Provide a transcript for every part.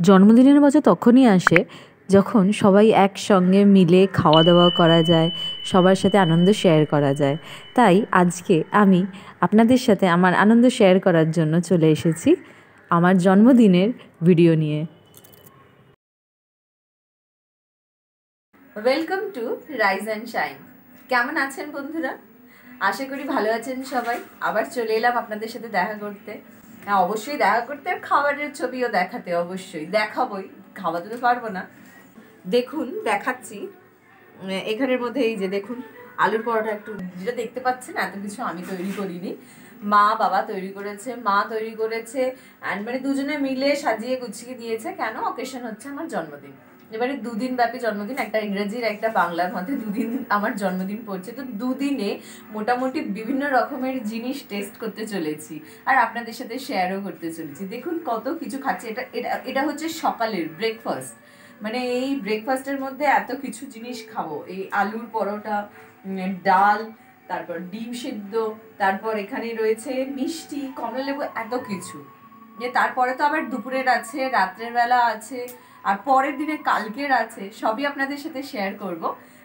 জন্মদিনের মজা তখনই আসে যখন সবাই একসঙ্গে মিলে খাওয়া দাওয়া করা যায়, সবার সাথে আনন্দ শেয়ার করা যায়। তাই আজকে আমি আপনাদের সাথে আমার আনন্দ শেয়ার করার জন্য চলে এসেছি আমার জন্মদিনের ভিডিও নিয়ে। Welcome to rise and shine. কেমন আছেন বন্ধুরা? আশা করি ভালো আছেন সবাই। আবার চলে এলাম আপনাদের সাথে দেখা করতে। হ্যাঁ, অবশ্যই দেখা করতে, আর খাবারের ছবিও দেখাতে। অবশ্যই দেখাবই, খাওয়াতে তো পারবো না। দেখুন দেখাচ্ছি। এখানের মধ্যে এই যে দেখুন আলুর পরোটা, একটু যেটা দেখতে পাচ্ছেন এত কিছু আমি তৈরি করিনি, মা বাবা তৈরি করেছে, মা তৈরি করেছে, অ্যান্ড মানে দুজনে মিলে সাজিয়ে গুছিয়ে দিয়েছে। কেন? অকেশন হচ্ছে আমার জন্মদিন। এবারে দুদিন ব্যাপী জন্মদিন, একটা ইংরেজির একটা বাংলার মধ্যে দুদিন আমার জন্মদিন পড়ছে। তো দুদিনে মোটামুটি বিভিন্ন রকমের জিনিস টেস্ট করতে চলেছি আর আপনাদের সাথে শেয়ারও করতে চলেছি। দেখুন কত কিছু খাচ্ছি। এটা এটা এটা হচ্ছে সকালের ব্রেকফাস্ট। মানে এই ব্রেকফাস্টের মধ্যে এত কিছু জিনিস খাবো। এই আলুর পরোটা, ডাল, তারপর ডিম সেদ্ধ, তারপর এখানে রয়েছে মিষ্টি, কমলালেবু, এত কিছু। যে তারপরে তো আবার দুপুরের আছে, রাত্রের বেলা আছে, আর পরের দিনে কালকের আছে। সবই আপনাদের সাথে শেয়ার করব।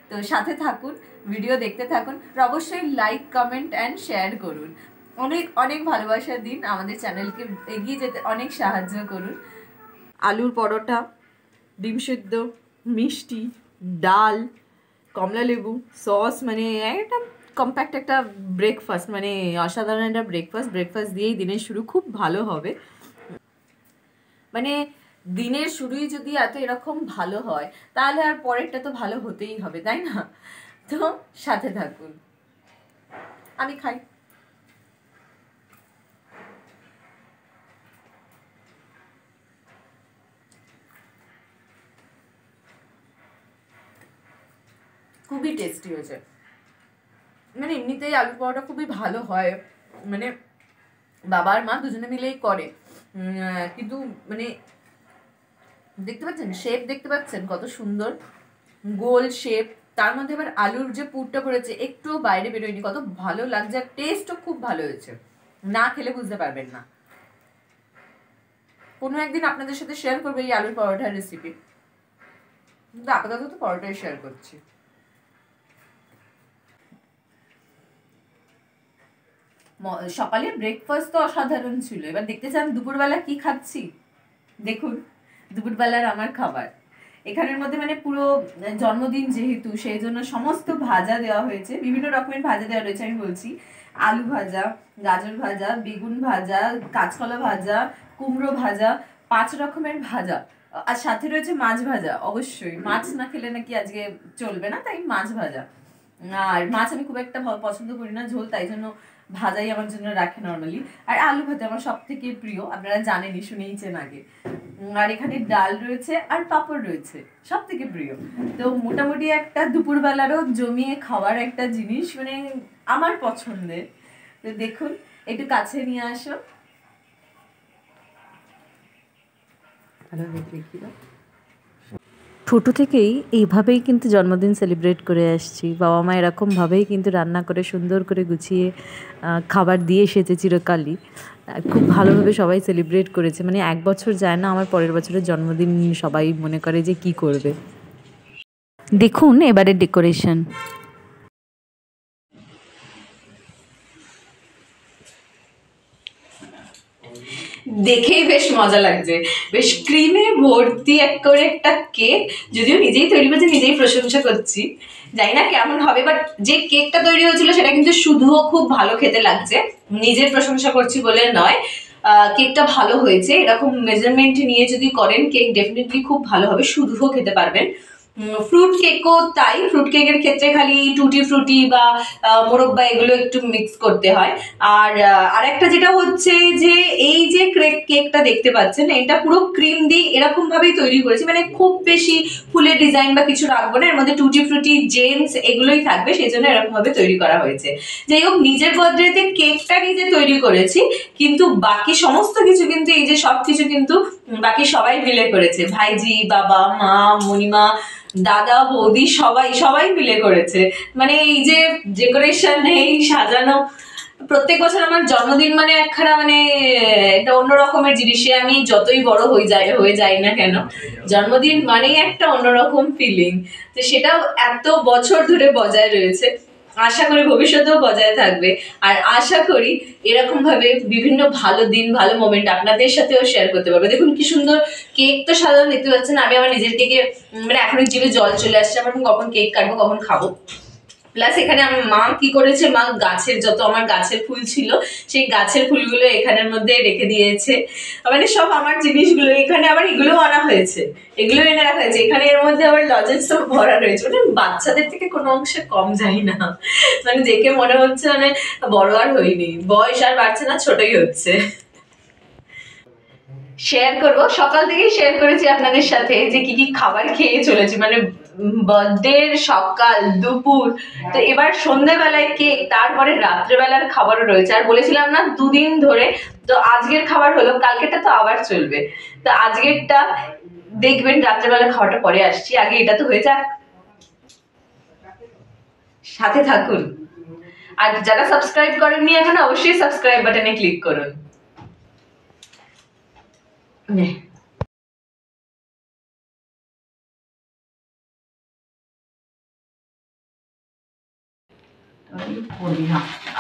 তো সাথে থাকুন, ভিডিও দেখতে থাকুন, আর অবশ্যই লাইক, কমেন্ট অ্যান্ড শেয়ার করুন। অনেক অনেক ভালোবাসা দিন, আমাদের চ্যানেলকে এগিয়ে যেতে অনেক সাহায্য করুন। আলুর পরোটা, ডিম সেদ্ধ, মিষ্টি, ডাল, কমলালেবু, সস, মানে একটা কম্প্যাক্ট একটা ব্রেকফাস্ট, মানে অসাধারণ একটা ব্রেকফাস্ট দিয়েই দিনের শুরু খুব ভালো হবে। মানে দিনের শুরুই যদি এত এরকম ভালো হয়, তাহলে আর পরেরটা তো ভালো হতেই হবে, তাই না? তো সাথে থাকুন, আমি খাই। খুবই টেস্টি হয়েছে। মানে এমনিতেই আলু পরোটা খুবই ভালো হয়, মানে বাবা আর মা দুজনে মিলেই করে। কিন্তু মানে দেখতে পাচ্ছেন শেপ, দেখতে পাচ্ছেন কত সুন্দর গোল শেপ। তার মধ্যে আবার আলুর যে পুরটা করেছে একটু বাইরে বেরোয়নি, কত ভালো লাগছে। আর টেস্টও খুব ভালো হয়েছে, না খেলে বুঝতে পারবেন না। কোনো একদিন আপনাদের সাথে শেয়ার করবো এই আলুর পরোটার রেসিপি, কিন্তু আপাতত তো পরোটাই শেয়ার করছি। সকালে ব্রেকফাস্ট তো অসাধারণ ছিল। এবার দেখতে চান দুপুরবেলা কি খাচ্ছি? দেখুন দুপুরবেলার আমার খাবার। এখানের মধ্যে মানে পুরো জন্মদিন যেহেতু, সেই জন্য সমস্ত ভাজা দেওয়া হয়েছে, বিভিন্ন রকমের ভাজা দেওয়া রয়েছে। আমি বলছি আলু ভাজা, গাজর ভাজা, বেগুন ভাজা, কাঁচকলা ভাজা, কুমড়ো ভাজা, 5 রকমের ভাজা। আর সাথে রয়েছে মাছ ভাজা। অবশ্যই মাছ না খেলে নাকি আজকে চলবে না, তাই মাছ ভাজা। আর মাছ আমি খুব একটা পছন্দ করি না ঝোল, তাই জন্য ভাজাই আমার জন্য রাখে নর্মালি। আর আলু ভাজা আমার সব থেকে প্রিয়, আপনারা জানেনই, শুনেইছেন আগে। আর এখানে ডাল রয়েছে আর পাঁপড় রয়েছে, সব থেকে প্রিয়। তো মোটামুটি একটা দুপুরবেলারও জমিয়ে খাওয়ার একটা জিনিস, মানে আমার পছন্দের। তো দেখুন একটু কাছে নিয়ে আসো। ছোটো থেকেই এইভাবেই কিন্তু জন্মদিন সেলিব্রেট করে আসছি। বাবা মা এরকমভাবেই কিন্তু রান্না করে সুন্দর করে গুছিয়ে খাবার দিয়ে এসেছে চিরকালই। খুব ভালোভাবে সবাই সেলিব্রেট করেছে। মানে 1 বছর যায় না আমার পরের বছরের জন্মদিন সবাই মনে করে যে কি করবে। দেখুন এবারের ডেকোরেশন। দেখেই বেশ মজা লাগছে, বেশ ক্রিমে ভর্তি এক করে একটা কেক। যদিও নিজেই তৈরি করছি, নিজেই প্রশংসা করছি, জানি না কেমন হবে, বাট যে কেকটা তৈরি হয়েছিল সেটা কিন্তু শুধুও খুব ভালো খেতে লাগছে। নিজের প্রশংসা করছি বলে নয়, কেকটা ভালো হয়েছে। এরকম মেজারমেন্ট নিয়ে যদি করেন কেক ডেফিনেটলি খুব ভালো হবে, শুধুও খেতে পারবেন। ফ্রুট কেকও তাই। ফ্রুট কেকের ক্ষেত্রে খালি টুটি ফ্রুটি বা মোরব্বা এগুলো একটু মিক্স করতে হয়। আর আরেকটা যেটা হচ্ছে যে এই যে কেকটা দেখতে পাচ্ছেন, এটা পুরো ক্রিম দিয়ে এরকম ভাবেই তৈরি করেছি। মানে খুব বেশি ফুলের ডিজাইন বা কিছু রাখবো না, এর মধ্যে টুটি ফ্রুটি, জেমস এগুলোই থাকবে, সেই জন্য এরকম ভাবে তৈরি করা হয়েছে। যাই হোক, নিজের বার্থডেতে কেকটা নিজে তৈরি করেছি, কিন্তু বাকি সমস্ত কিছু কিন্তু এই যে সবকিছু কিন্তু বাকি সবাই মিলে করেছে। ভাইজি, বাবা, মা, মণিমা, দাদা, বৌদি সবাই সবাই মিলে করেছে। মানে এই যে ডেকোরেশন, এই সাজানো, প্রত্যেক বছর আমার জন্মদিন মানে একখানা মানে একটা অন্য রকমের জিনিস, আমি যতই বড় হয়ে যাই না কেন, জন্মদিন মানেই একটা অন্যরকম ফিলিং। তো সেটাও এত বছর ধরে বজায় রয়েছে, আশা করি ভবিষ্যতেও বজায় থাকবে। আর আশা করি এরকম ভাবে বিভিন্ন ভালো দিন, ভালো মোমেন্ট আপনাদের সাথেও শেয়ার করতে পারবো। দেখুন কি সুন্দর কেক, তো সাধারণ দেখতে পাচ্ছেন, আমি আমার নিজের কেকে মানে এখন জিভে জল চলে আসছে আমার, কখন কেক কাটবো, কখন খাবো। প্লাস এখানে আমার মা কি করেছে, মা গাছের যত আমার গাছের ফুল ছিল সেই গাছের ফুলগুলো এখানের মধ্যে রেখে দিয়েছে, মানে সব আমার জিনিসগুলো এখানে আবার এগুলোও আনা হয়েছে, এগুলো এনে রাখা হয়েছে এখানে। এর মধ্যে আবার লজেন্স সব ভরা রয়েছে, মানে বাচ্চাদের থেকে কোনো অংশে কম যায় না, মানে দেখে মনে হচ্ছে মানে বড় আর হইনি, বয়স আর বাড়ছে না, ছোটই হচ্ছে। শেয়ার করব, সকাল থেকেই শেয়ার করেছি আপনাদের সাথে যে কি কি খাবার খেয়ে চলেছি, মানে বার্থডের সকাল দুপুর, তো এবার সন্ধ্যেবেলায় কেক, তারপরে রাত্রেবেলার খাবারও রয়েছে। আর বলেছিলাম না দুদিন ধরে, তো আজকের খাবার হলো, কালকেরটা তো আবার চলবে, তো আজকেরটা দেখবেন, রাত্রেবেলার খাবারটা পরে আসছি, আগে এটা তো হয়ে যাক, সাথে থাকুন। আর যারা সাবস্ক্রাইব করেননি এখন, অবশ্যই সাবস্ক্রাইব বাটনে ক্লিক করুন।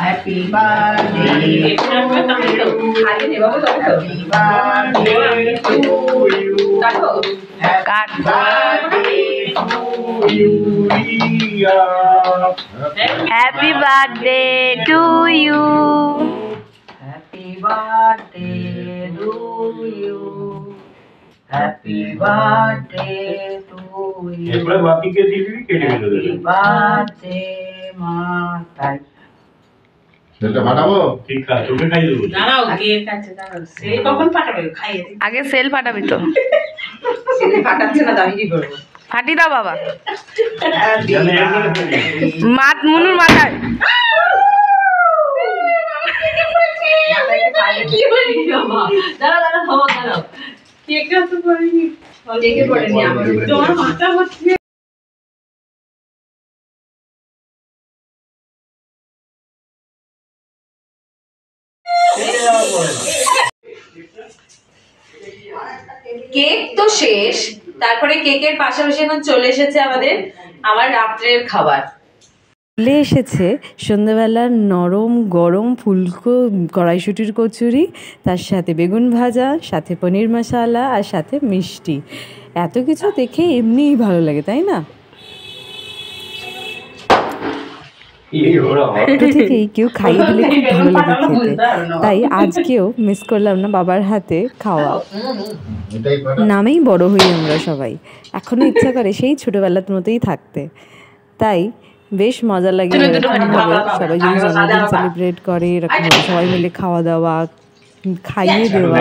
Happy birthday to you. Happy birthday to you. Happy birthday to you, Ria. Happy birthday to you. Happy birthday to you. Happy birthday to you. এরপরে বাপিকে দিবি, কেটে দিবি। Happy birthday, মা। তাই সেটা পাঠাবো, ঠিক আছে, তোকে খাইয়ে দেবো। দাঁড়াও, কেক আছে, দাঁড়াও, সে কখন পাঠাবে, খাইয়ে দিই। আগে সেল ফাটাবি তো। ছেলে পাঠাচ্ছে না, আমি কি করবো? ফাটি দাও বাবা, জানে এরপরে ফেলি। মাত মুনুর মাথায়। কি বলি বাবা, দাঁড়াও দাঁড়াও, বাবা দাঁড়াও, কেকটা তো পড়েনি, কেকে পড়েনি আমার, তোমার মাথা হচ্ছে। কেক তো শেষ, তারপরে কেকের পাশাপাশি এখন চলে এসেছে আমার রাত্রের খাবার। চলে এসেছে সন্ধ্যাবেলার নরম গরম ফুলকো কড়াইশুটির কচুরি, তার সাথে বেগুন ভাজা, সাথে পনির মশালা, আর সাথে মিষ্টি। এত কিছু দেখে এমনিই ভালো লাগে, তাই না? ছোট থেকেই কেউ খাইয়ে দিলে খুব ভালো লাগে খেতে, তাই আজকেও মিস করলাম না বাবার হাতে খাওয়া। নামেই বড় হই আমরা সবাই, এখনো ইচ্ছা করে সেই ছোটবেলার মতোই থাকতে। তাই বেশ মজা লাগে এরকমভাবে সবাই যদি জন্মদিন সেলিব্রেট করে, এরকমভাবে সবাই মিলে খাওয়া দাওয়া, খাইয়ে দেওয়া,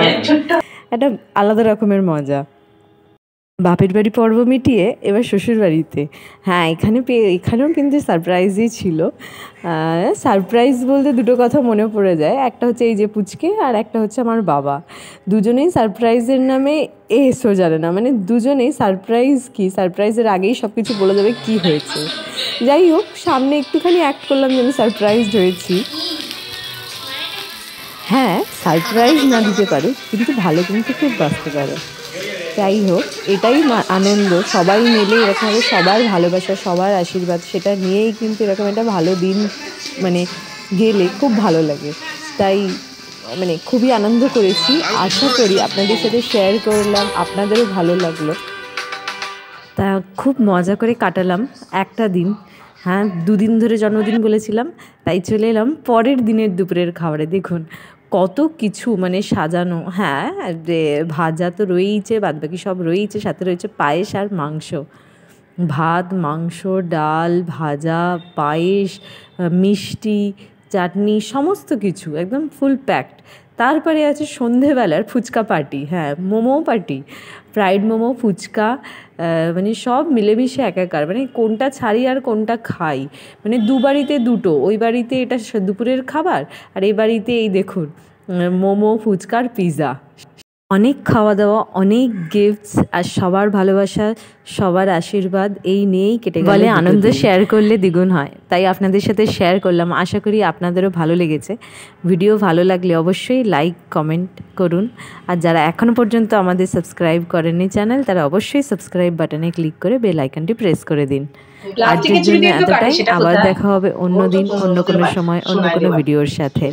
একটা আলাদা রকমের মজা। বাপের বাড়ি পর্ব মিটিয়ে এবার শ্বশুর বাড়িতে। হ্যাঁ, এখানেও কিন্তু সারপ্রাইজই ছিল। সারপ্রাইজ বলতে দুটো কথা মনে পড়ে যায়, একটা হচ্ছে এই যে পুচকে, আর একটা হচ্ছে আমার বাবা। দুজনেই সারপ্রাইজের নামে এসও জানে না, মানে দুজনেই সারপ্রাইজ কি, সারপ্রাইজের আগেই সব কিছু বলে দেবে কি হয়েছে। যাই হোক, সামনে একটুখানি অ্যাক্ট করলাম যে আমি সারপ্রাইজড হয়েছি। হ্যাঁ, সারপ্রাইজ না দিতে পারো, কিন্তু ভালো কিন্তু খুব বাঁচতে পারো। যাই হোক, এটাই আনন্দ, সবাই মিলে এরকমভাবে সবার ভালোবাসা, সবার আশীর্বাদ, সেটা নিয়েই কিন্তু এরকম একটা ভালো দিন মানে গেলে খুব ভালো লাগে। তাই মানে খুবই আনন্দ করেছি। আশা করি আপনাদের সাথে শেয়ার করলাম, আপনাদেরও ভালো লাগলো। তা খুব মজা করে কাটালাম একটা দিন। হ্যাঁ, দুদিন ধরে জন্মদিন বলেছিলাম, তাই চলে এলাম পরের দিনের দুপুরের খাবারে। দেখুন কত কিছু মানে সাজানো। হ্যাঁ, ভাজা তো রয়েইছে, বাদবাকি সব রয়েইছে, সাথে রয়েছে পায়েস আর মাংস। ভাত, মাংস, ডাল, ভাজা, পায়েস, মিষ্টি, চাটনি, সমস্ত কিছু একদম ফুল প্যাকড। তারপরে আছে সন্ধেবেলার ফুচকা পার্টি। হ্যাঁ, মোমো পার্টি, ফ্রাইড মোমো, ফুচকা, মানে সব মিলেমিশে একাকার, মানে কোনটা ছাড়ি আর কোনটা খাই, মানে দু বাড়িতে দুটো। ওই বাড়িতে এটা দুপুরের খাবার, আর এই বাড়িতে এই দেখুন মোমো, ফুচকা আর পিৎজা। অনেক খাওয়া দাওয়া, অনেক গিফটস আর সবার ভালোবাসা, সবার আশীর্বাদ এই নিয়েই কেটে গেল। বলে আনন্দ শেয়ার করলে দ্বিগুণ হয়, তাই আপনাদের সাথে শেয়ার করলাম। আশা করি আপনাদেরও ভালো লেগেছে। ভিডিও ভালো লাগলে অবশ্যই লাইক কমেন্ট করুন, আর যারা এখনও পর্যন্ত আমাদের সাবস্ক্রাইব করেননি চ্যানেল, তারা অবশ্যই সাবস্ক্রাইব বাটনে ক্লিক করে বেল আইকনটি প্রেস করে দিন। আজকের জন্য এতটাই, আবার দেখা হবে অন্য দিন, অন্য কোনো সময়, অন্য কোনো ভিডিওর সাথে।